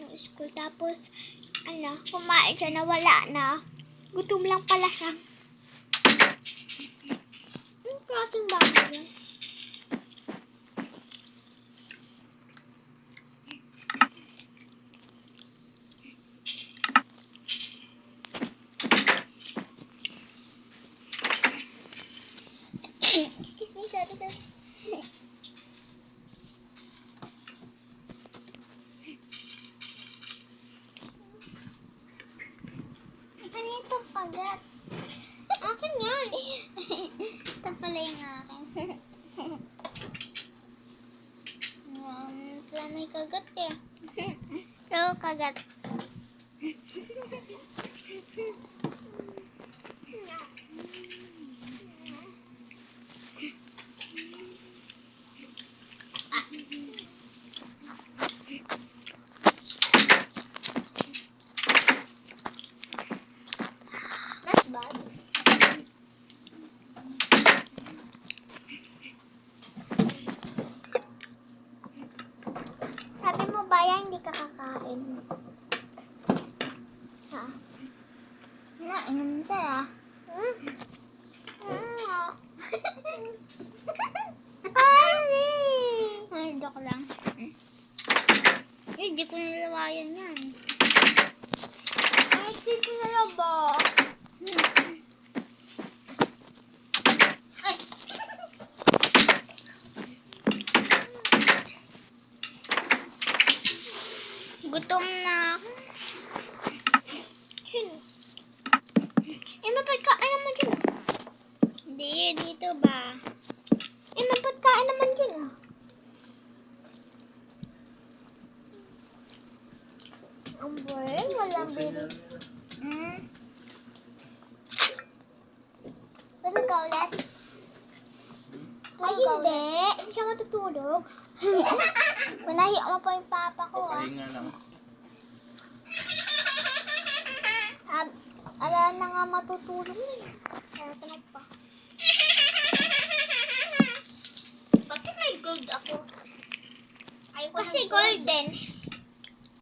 ng school. Tapos, kumain siya na wala na. Gutom lang pala siya. Anong klaseng bagay yun? Excuse me, sorry. Ano itong pagat? Akin yan. Ito pala yung akin. Wala may kagat eh. Ito kagat. That's bad. Sabi mo ba yan, hindi ka kakain? Ha? Inom ka ah. Ay, joke lang. Hindi ko nalawayan yan. Ay, hindi ko nalaba. Ay. Gutom na. Sino? Mapagkain naman dyan ah. Hindi, dito ba? Mapagkain naman dyan ah. Ang boy, walang biri. Tulog ka ulit? Ay, hindi. Hindi siya matutulog. Manahiya mo pa yung papa ko ah. Pahinga lang. Ala na nga matutulog na eh. Kaya tanong pa.